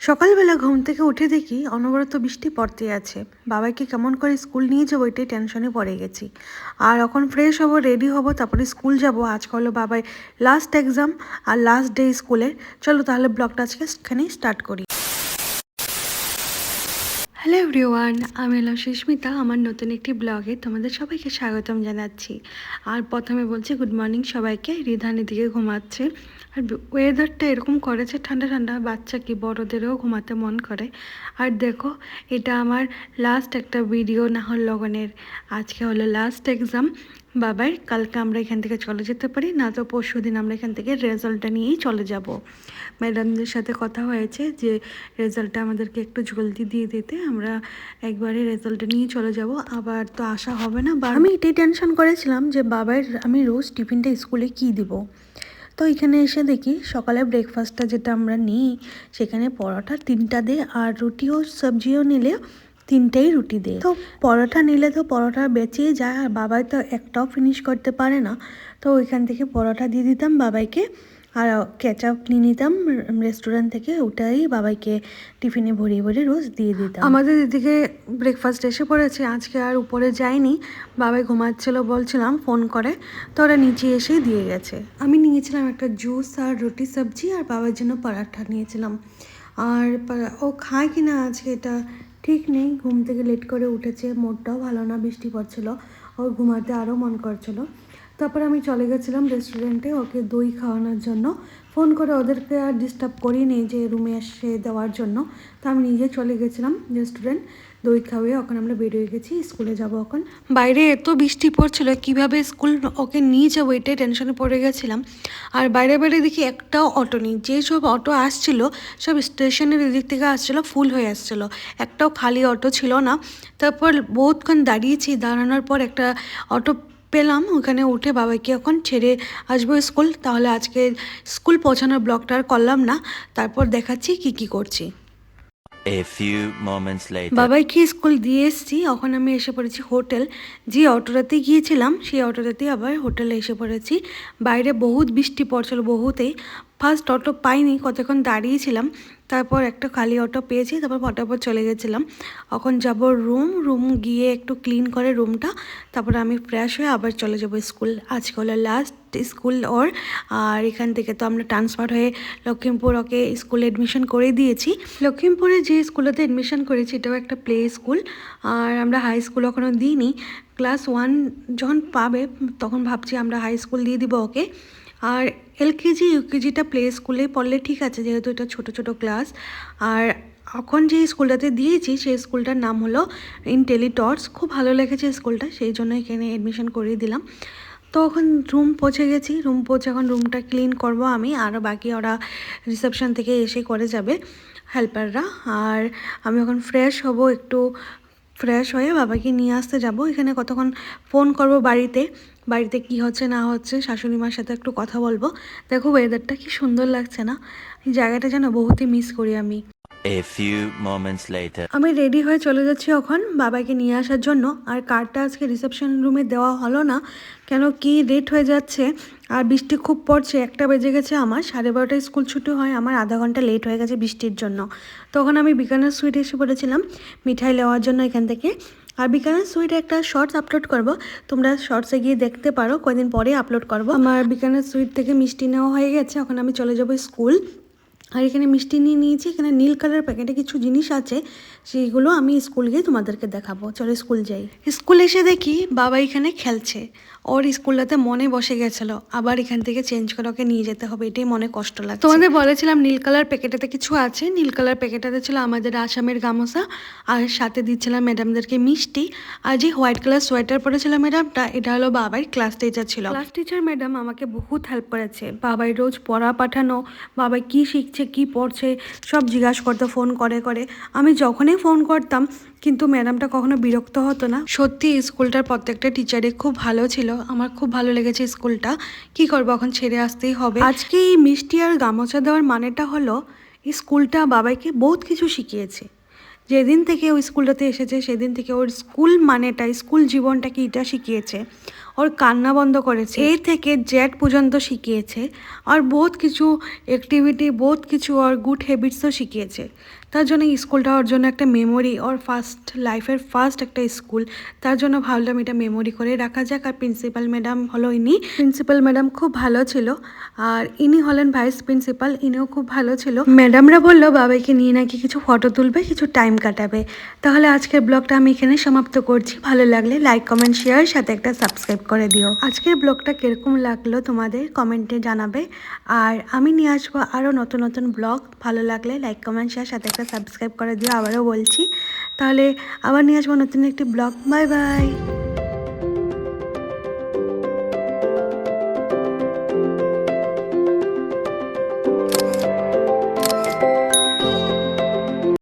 সকালবেলা ঘুম থেকে উঠে দেখি অনবরত বৃষ্টি পড়তেই আছে। বাবাকে কেমন করে স্কুল নিয়ে যাবো এটাই টেনশনে পড়ে গেছি। আর এখন ফ্রেশ হব, রেডি হব, তারপরে স্কুল যাব। আজকে হলো বাবার লাস্ট এক্সাম আর লাস্ট ডে স্কুলের। চলো তাহলে ব্লগটা আজকে এখানেই স্টার্ট করি। হ্যালো এভরিওয়ান, আমি হলাম সুস্মিতা। আমার নতুন একটি ব্লগে তোমাদের সবাইকে স্বাগতম জানাচ্ছি। আর প্রথমে বলছি গুড মর্নিং সবাইকে। রিধানের দিকে ঘুমাচ্ছে। আর ওয়েদারটা এরকম করেছে ঠান্ডা ঠান্ডা, বাচ্চা কি বড়োদেরও ঘুমাতে মন করে। আর দেখো, এটা আমার লাস্ট একটা ভিডিও নাহর লগনের। আজকে হলো লাস্ট এক্সাম বাবার। কালকে আমরা এখান থেকে চলে যেতে পারি, না তো পরশু দিন আমরা এখান থেকে রেজাল্টটা নিয়েই চলে যাব। ম্যাডামদের সাথে কথা হয়েছে যে রেজাল্টটা আমাদেরকে একটু জলদি দিয়ে দিতে, আমরা একবারে রেজাল্টটা নিয়ে চলে যাব। আবার তো আসা হবে না। আমি এটাই টেনশন করেছিলাম যে বাবার আমি রোজ টিফিনটা স্কুলে কি দিব। তো এখানে এসে দেখি সকালে ব্রেকফাস্টটা যেটা আমরা নিই সেখানে পরোটা 3টা দে, আর রুটিও সবজিও নিলে 3টাই রুটি দে। তো পরোটা নিলে তো পরোটা বেঁচেই যায়, আর বাবাই তো একটাও ফিনিশ করতে পারে না। তো ওইখান থেকে পরোটা দিয়ে দিতাম বাবাইকে, আর কেচাপ নিয়ে নিতাম রেস্টুরেন্ট থেকে, ওটাই বাবাইকে টিফিনে ভরিয়ে ভরিয়ে রোজ দিয়ে দিতাম। আমাদের এদিকে ব্রেকফাস্ট এসে পড়েছে। আজকে আর উপরে যাইনি, বাবাই ঘুমাচ্ছিল বলছিলাম ফোন করে, তো ওরা নিচে এসেই দিয়ে গেছে। আমি নিয়েছিলাম একটা জুস আর রুটি সবজি, আর বাবার জন্য পরাঠা নিয়েছিলাম। আর ও খায় কি না আজকে এটা ঠিক নেই, ঘুম থেকে লেট করে উঠেছে, মোডটাও ভালো না, বৃষ্টি পড়ছিল, ওর ঘুমাতে আরও মন করছিল। তারপর আমি চলে গেছিলাম রেস্টুরেন্টে ওকে দই খাওয়ানোর জন্য। ফোন করে ওদেরকে আর ডিস্টার্ব করিনি যে রুমে এসে দেওয়ার জন্য। তো আমি নিজে চলে গেছিলাম রেস্টুরেন্ট, দই খাওয়িয়ে ওখানে আমরা বেরিয়ে গেছি, স্কুলে যাব এখন। বাইরে এত বৃষ্টি পড়ছিল, কিভাবে স্কুল ওকে নিয়ে যাবো এটাই টেনশনে পড়ে গেছিলাম। আর বাইরে বাইরে দেখি একটাও অটো নেই, যেসব অটো আসছিল সব স্টেশনের দিক থেকে আসছিল, ফুল হয়ে আসছিল, একটাও খালি অটো ছিল না। তারপর বহুতক্ষণ দাঁড়িয়েছি, দাঁড়ানোর পর একটা অটো পেলাম, ওখানে উঠে বাবাকে এখন ছেড়ে আসবো স্কুল। তাহলে আজকে স্কুল পৌঁছানোর ব্লগটা আর করলাম না, তারপর দেখাচ্ছি কি করছি। A few moments later. বাবাইকে স্কুল দিয়ে এসেছি, এখন আমি এসে পড়েছি হোটেল। যে অটোটাতে গিয়েছিলাম সেই অটোটাতেই আবার হোটেলে এসে পড়েছি। বাইরে বহুত বৃষ্টি পড়ছিল, বহুতেই। ফার্স্ট অটো পাইনি, কতক্ষণ দাঁড়িয়েছিলাম, তারপর একটা খালি অটো পেয়েছি, তারপর ফটাফট চলে গেছিলাম। এখন যাব রুম গিয়ে একটু ক্লিন করে রুমটা, তারপরে আমি ফ্রেশ হয়ে আবার চলে যাব স্কুল। আজকে হলো লাস্ট স্কুল ওর। আর এখান থেকে তো আমরা ট্রান্সফার হয়ে লক্ষ্মীমপুর ওকে স্কুলে এডমিশন করে দিয়েছি। লক্ষ্মীমপুরে যে স্কুলেতে এডমিশন করেছি এটাও একটা প্লে স্কুল, আর আমরা হাই স্কুল এখনও দিইনি। ক্লাস 1 যখন পাবে তখন ভাবছি আমরা হাই স্কুল দিয়ে দিব ওকে। আর এলকেজি ইউকেজিটা প্লে স্কুলে পড়লে ঠিক আছে, যেহেতু এটা ছোট ছোট ক্লাস। আর এখন যে স্কুলটাতে দিয়েছি সেই স্কুলটার নাম হলো ইন্টেলিটর্স। খুব ভালো লেগেছে স্কুলটা, সেই জন্য এখানে এডমিশন করিয়ে দিলাম। তো এখন রুম পৌঁছে গেছি, রুম পৌঁছে এখন রুমটা ক্লিন করব আমি, আর বাকি ওরা রিসেপশন থেকে এসে করে যাবে হেল্পাররা। আর আমি এখন ফ্রেশ হব, একটু ফ্রেশ হয়ে বাবাকে নিয়ে আসতে যাব। এখানে কতক্ষণ ফোন করব বাড়িতে কি হচ্ছে না হচ্ছে, শাশুড়ি মার সাথে একটু কথা বলবো। দেখো ওয়েদারটা কি সুন্দর লাগছে না, এই জায়গাটা যেন বহুতই মিস করি আমি। A few moments later. আমি রেডি হয়ে চলে যাচ্ছি এখন বাবাকে নিয়ে আসার জন্য। আর কার্ডটা আজকে রিসেপশন রুমে দেওয়া হলো না, কেন কি লেট হয়ে যাচ্ছে, আর বৃষ্টি খুব পড়ছে। 1টা বেজে গেছে, আমার 12:30টায় স্কুল ছুটি হয়, আমার আধা ঘন্টা লেট হয়ে গেছে বৃষ্টির জন্য। তখন আমি বিকানের সুইট এসে পড়েছিলাম মিঠাই নেওয়ার জন্য এখান থেকে। আর বিকানের সুইটে একটা শর্টস আপলোড করব, তোমরা শর্টসে গিয়ে দেখতে পারো, কয়েকদিন পরে আপলোড করব। আমার বিকানের সুইট থেকে মিষ্টি নেওয়া হয়ে গেছে, এখন আমি চলে যাব স্কুল। আর এখানে মিষ্টি নিয়ে নিয়েছি, এখানে নীল কালার প্যাকেটে কিছু জিনিস আছে, সেইগুলো আমি স্কুল গিয়ে তোমাদেরকে দেখাবো। চলো স্কুল যাই। স্কুল এসে দেখি বাবা এখানে খেলছে, ওর স্কুলটাতে মনে বসে গেছিলো, আবার এখান থেকে চেঞ্জ করে ওকে নিয়ে যেতে হবে, এটাই মনে কষ্ট লাগছে। তোমাদের বলেছিলাম নীল কালার প্যাকেটাতে কিছু আছে, নীল কালার প্যাকেটাতে ছিল আমাদের আসামের গামোচা, আর সাথে দিচ্ছিলাম ম্যাডামদেরকে মিষ্টি। আর যে হোয়াইট কালার সোয়েটার পরেছিল ম্যাডামটা, এটা হলো বাবার ক্লাস টিচার ছিল। ক্লাস টিচার ম্যাডাম আমাকে বহুত হেল্প করেছে, বাবাই রোজ পড়া পাঠানো, বাবাই কি শিখছে কি পড়ছে সব জিজ্ঞাসা করতো ফোন করে করে। আমি যখনই ফোন করতাম কিন্তু ম্যাডামটা কখনো বিরক্ত হতো না। সত্যি স্কুলটার প্রত্যেকটা টিচারে খুব ভালো ছিল, আমার খুব ভালো লেগেছে স্কুলটা। কি করবো, এখন ছেড়ে আসতেই হবে। আজকে এই মিষ্টি আর গামোচা দেওয়ার মানেটা হলো এই স্কুলটা বাবাইকে বহুত কিছু শিখিয়েছে। যেদিন থেকে ওই স্কুলটাতে এসেছে সেদিন থেকে ওর স্কুল মানেটা, স্কুল জীবনটা কি এটা শিখিয়েছে। ওর কান্না বন্ধ করেছে, এই থেকে জেড পর্যন্ত শিখিয়েছে। আর বহুত কিছু অ্যাক্টিভিটি, বহুত কিছু আর গুড হ্যাবিটসও শিখিয়েছে। তার জন্য স্কুলটা ওর জন্য একটা মেমোরি, ওর ফার্স্ট লাইফের ফার্স্ট একটা স্কুল। তার জন্য ভাবলাম এটা মেমোরি করে রাখা যাক। আর প্রিন্সিপাল ম্যাডাম হলো ইনি। প্রিন্সিপাল ম্যাডাম খুব ভালো ছিল, আর ইনি হলেন ভাইস প্রিন্সিপাল, ইনিও খুব ভালো ছিল। ম্যাডামরা বললো বাবাইকে নিয়ে নাকি কিছু ফটো তুলবে, কিছু টাইম কাটাবে। তাহলে আজকের ব্লগটা আমি এখানে সমাপ্ত করছি। ভালো লাগলে লাইক কমেন্ট শেয়ার, সাথে একটা সাবস্ক্রাইব করে দিও। আজকের ব্লগটা কিরকম লাগলো তোমাদের কমেন্টে জানাবে। আর আমি নিয়ে আসবো আরও নতুন নতুন ব্লগ। ভালো লাগলে লাইক কমেন্ট শেয়ার, সাথে একটা সাবস্ক্রাইব করে দিও। আবারও বলছি, তাহলে আবার নিয়ে আসবো নতুন একটি ব্লগ। Bye bye.